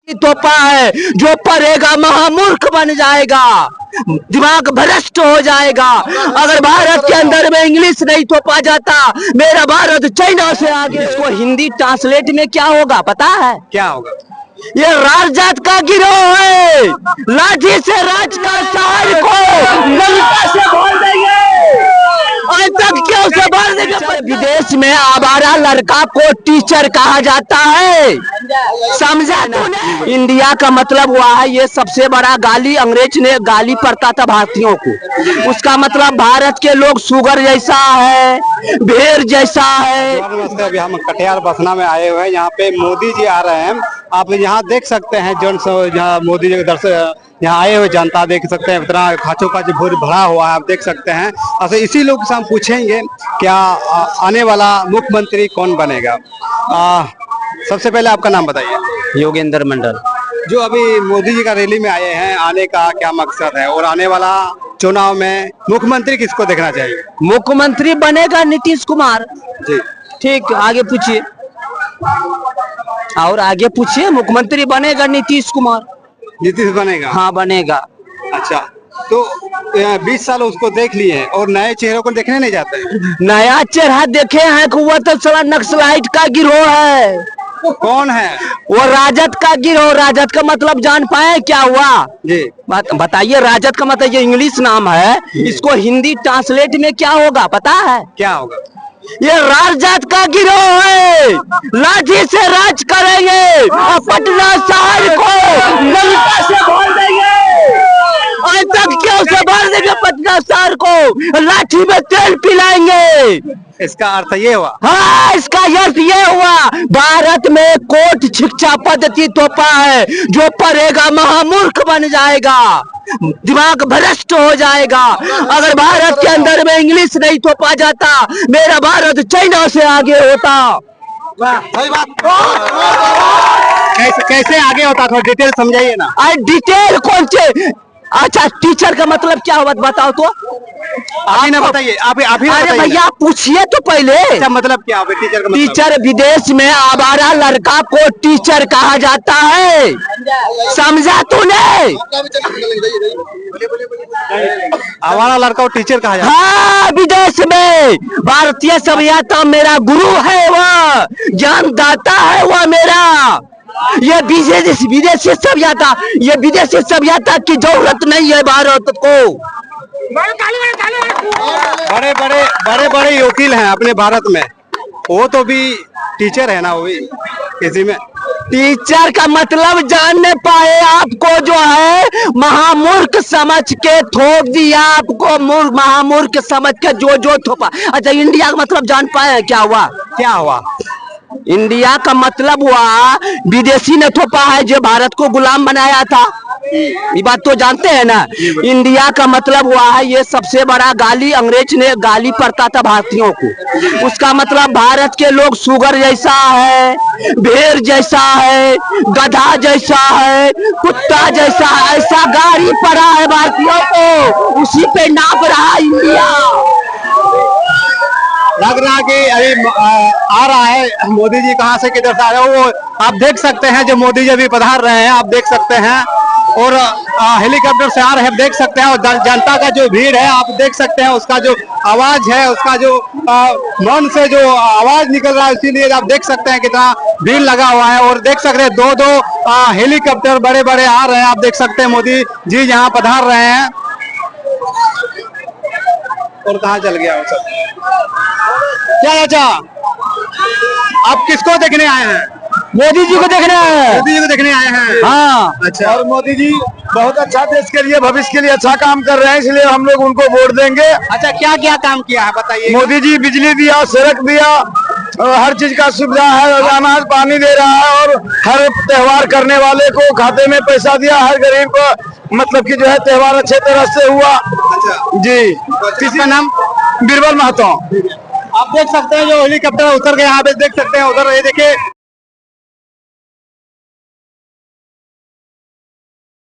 तोहफा है, जो पढ़ेगा महामूर्ख बन जाएगा, दिमाग भ्रष्ट हो जाएगा। अगर भारत के अंदर में इंग्लिश नहीं थोपा जाता, मेरा भारत चाइना से आगे। इसको हिंदी ट्रांसलेट में क्या होगा पता है? क्या होगा? ये राजजात का गिरोह है, लाठी से राज का शहर को लंका से भर देंगे। आज तक क्यों से भर देंगे? विदेश में आवारा लड़का को टीचर कहा जाता है, समझा तूने? इंडिया का मतलब हुआ है, ये सबसे बड़ा गाली अंग्रेज ने गाली पड़ता था भारतीयों को। उसका मतलब भारत के लोग सुगर जैसा है, भेड़ जैसा है। अभी हम कटिहार बसना में आए हुए हैं, यहाँ पे मोदी जी आ रहे हैं। आप यहाँ देख सकते हैं यहाँ मोदी जी के दर्शन, यहाँ आए हुए जनता देख सकते हैं, इतना खाचों का जो भूर भरा हुआ है आप देख सकते हैं। अच्छा, इसी लोग से हम पूछेंगे क्या आने वाला मुख्यमंत्री कौन बनेगा। सबसे पहले आपका नाम बताइए। योगेंद्र मंडल। जो अभी मोदी जी का रैली में आए हैं, आने का क्या मकसद है और आने वाला चुनाव में मुख्यमंत्री किसको देखना चाहिए? मुख्यमंत्री बनेगा नीतीश कुमार जी। ठीक, आगे पूछिए और आगे पूछिए। मुख्यमंत्री बनेगा नीतीश कुमार। नीतीश बनेगा? हाँ बनेगा। अच्छा, तो 20 साल उसको देख लिए हैं और नए चेहरों को देखने नहीं जाते हैं? नया चेहरा देखे हैं कि वो तो साला नक्सलाइट का गिरोह है। कौन है वो? राजद का गिरोह। राजद का मतलब जान पाए क्या हुआ जी? बताइए। राजद का मतलब ये इंग्लिश नाम है, इसको हिंदी ट्रांसलेट में क्या होगा पता है? क्या होगा? ये राजजात का गिरोह है, लाठी से राज करेंगे और पटना शहर को लंका से भर देंगे। आज तक क्यों से भर देंगे पटना शहर को? लाठी में तेल पिलाएंगे। इसका अर्थ ये हुआ? हाँ, इसका अर्थ ये हुआ, भारत में कोर्ट शिक्षा पद्धति तोहफा है, जो पढ़ेगा महामूर्ख बन जाएगा, दिमाग भ्रष्ट हो जाएगा। अगर भारत के अंदर में इंग्लिश नहीं थोपा जाता, मेरा भारत चाइना से आगे होता। सही बात। कैसे आगे होता, थोड़ा डिटेल समझाइए ना। डिटेल कौन से? अच्छा, टीचर का मतलब क्या हुआ बताओ तो। आप ही ना बताइए, आप ही अरे भैया पूछिए तो पहले। अच्छा, मतलब क्या होगा टीचर का मतलब? टीचर विदेश में आवारा लड़का को टीचर कहा जाता है, समझा तूने? आवारा लड़का को टीचर कहा जाता है? हाँ, विदेश में। भारतीय सभ्यता मेरा गुरु है, वह ज्ञानदाता है वह मेरा। ये विदेशी सभ्यता, ये विदेशी सभ्यता की जरूरत नहीं है भारत को। बड़े बड़े वकील हैं अपने भारत में, वो तो भी टीचर है ना, वो भी किसी में। टीचर का मतलब जानने पाए आपको जो है महामूर्ख समझ के थोप दिया, आपको महामूर्ख समझ के जो थोपा। अच्छा, इंडिया का मतलब जान पाए क्या हुआ? क्या हुआ? इंडिया का मतलब हुआ विदेशी ने थोपा है, जो भारत को गुलाम बनाया था। ये बात तो जानते हैं ना। इंडिया का मतलब हुआ है, ये सबसे बड़ा गाली अंग्रेज ने गाली पड़ता था भारतीयों को। उसका मतलब भारत के लोग सुगर जैसा है, भेड़ जैसा है, गधा जैसा है, कुत्ता जैसा है, ऐसा गाली पड़ा है भारतीयों को, उसी पे नाप रहा इंडिया। लग रहा कि अभी आ रहा है मोदी जी, कहाँ से किधर से आ रहे हो वो आप देख सकते हैं। जो मोदी जी अभी पधार रहे हैं आप देख सकते हैं, और हेलीकॉप्टर से आ रहे हैं देख सकते हैं, और जनता का जो भीड़ है आप देख सकते हैं, उसका जो आवाज है, उसका जो मन से जो आवाज निकल रहा है, इसीलिए आप देख सकते हैं कितना भीड़ लगा हुआ है। और देख सकते हैं दो हेलीकॉप्टर बड़े बड़े आ रहे हैं, आप देख सकते हैं मोदी जी यहाँ पधार रहे हैं। और कहाँ चल गया वो सब? क्या चाचा, आप किसको देखने आए हैं? मोदी जी को देखना है। मोदी जी को देखने आए हैं? हाँ। अच्छा, और मोदी जी बहुत अच्छा देश के लिए, भविष्य के लिए अच्छा काम कर रहे हैं, इसलिए हम लोग उनको वोट देंगे। अच्छा, क्या क्या काम किया है बताइए। मोदी जी बिजली दिया, सड़क दिया, हर चीज का सुविधा है, अनाज पानी दे रहा है, और हर त्योहार करने वाले को खाते में पैसा दिया, हर गरीब को मतलब कि जो है त्योहार अच्छे तरह से हुआ। अच्छा जी। किसी नाम? बीरबल महतो। आप देख सकते हैं जो हेलीकॉप्टर उतर के यहाँ पे देख सकते हैं, उधर ये देखिए